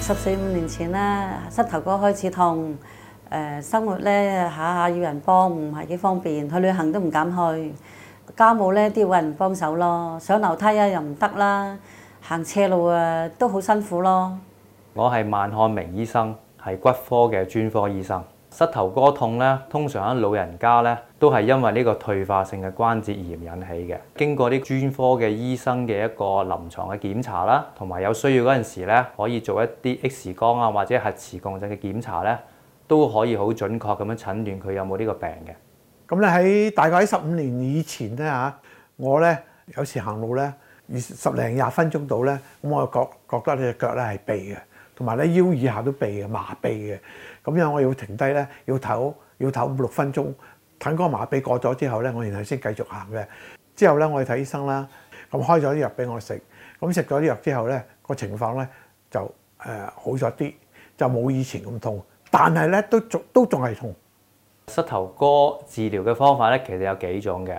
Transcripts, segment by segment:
14、15年前咧，膝頭哥開始痛，生活咧下下要人幫，唔係幾方便，去旅行都唔敢去，家務咧都要揾人幫手咯，上樓梯啊又唔得啦，行斜路啊都好辛苦咯。我係萬漢明醫生，係骨科嘅專科醫生。膝頭哥痛咧，通常喺老人家咧都係因為呢個退化性嘅關節炎引起嘅。經過啲專科嘅醫生嘅一個臨床嘅檢查啦，同埋有需要嗰陣時咧，可以做一啲 X 光啊或者核磁共振嘅檢查咧，都可以好準確咁樣診斷佢有冇呢個病嘅。咁咧喺大概15年以前咧嚇，我咧有時行路咧10零20分鐘到咧，咁我就覺得呢隻腳咧係痹嘅，同埋咧腰以下都痹嘅麻痹嘅。咁樣我要停低咧，要唞5、6分鐘，等嗰個麻痹過咗之後咧，我然後先繼續行嘅。之後咧我去睇醫生啦，咁開咗啲藥俾我食，咁食咗啲藥之後咧，個情況咧就好咗啲，就冇以前咁痛，但係咧都仲係痛。膝頭哥治療嘅方法咧，其實有幾種嘅，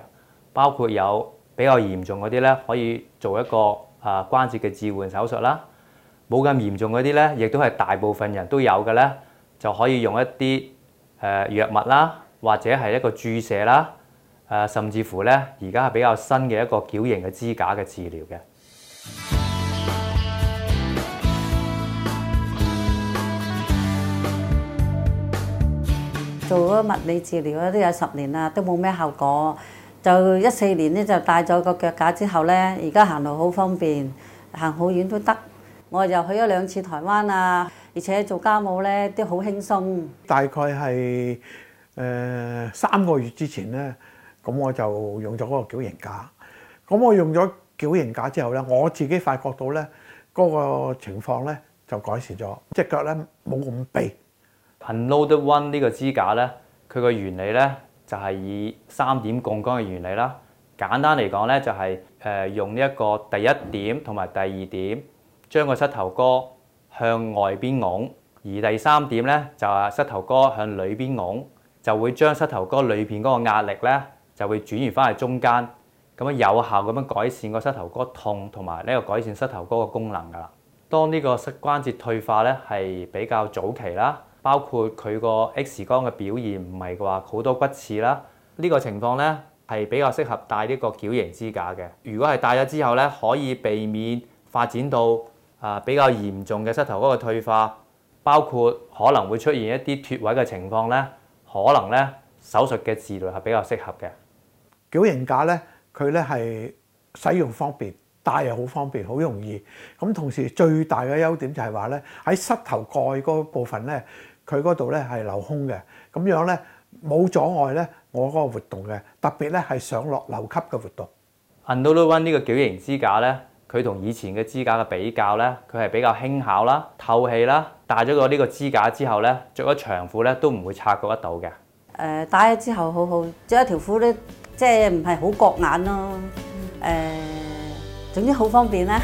包括有比較嚴重嗰啲咧，可以做一個關節嘅置換手術啦；冇咁嚴重嗰啲咧，亦都係大部分人都有嘅咧，就可以用一啲藥物啦，或者係一個注射啦，甚至乎咧而家係比較新嘅一個矯形嘅支架嘅治療嘅。做咗物理治療咧都有10年啦，都冇咩效果。就14年咧就戴咗個腳架之後咧，而家行路好方便，行好遠都得。我又去咗2次台灣啊，而且做家務咧都好輕鬆。大概係3個月之前咧，咁我就用咗嗰個矯形架。咁我用咗矯形架之後咧，我自己發覺到咧嗰個情況咧就改善咗，隻腳咧冇咁痹。Unloaded One 呢個支架咧，佢個原理咧就係以3點槓桿嘅原理啦。簡單嚟講咧，就係用呢一個第1點同埋第2點，將個膝頭哥向外邊拱，而第3點咧就係膝頭哥向裏邊拱，就會將膝頭哥裏邊嗰個壓力咧就會轉移翻去中間，咁樣有效咁樣改善個膝頭哥痛同埋呢個改善膝頭哥嘅功能㗎啦。當呢個膝關節退化咧係比較早期啦。包括佢個 X 光嘅表現唔係話好多骨刺啦，呢個情況咧係比較適合戴呢個矯形支架嘅。如果係戴咗之後咧，可以避免發展到比較嚴重嘅膝頭哥嘅退化，包括可能會出現一啲脫位嘅情況咧，可能咧手術嘅治療係比較適合嘅。矯形架咧，佢咧係使用方便，戴又好方便，好容易。咁同時最大嘅優點就係話咧，喺膝頭蓋嗰部分咧，佢嗰度咧係留空嘅，咁樣咧冇阻礙咧我嗰個活動嘅，特別咧係上落樓級嘅活動。Unloaded One 呢個矯形支架咧，佢同以前嘅支架嘅比較咧，佢係比較輕巧啦、透氣啦。戴咗呢個支架之後咧，着咗長褲咧都唔會察覺得到嘅。戴咗之後好好，着一條褲咧，即係唔係好覺眼咯。總之好方便啦。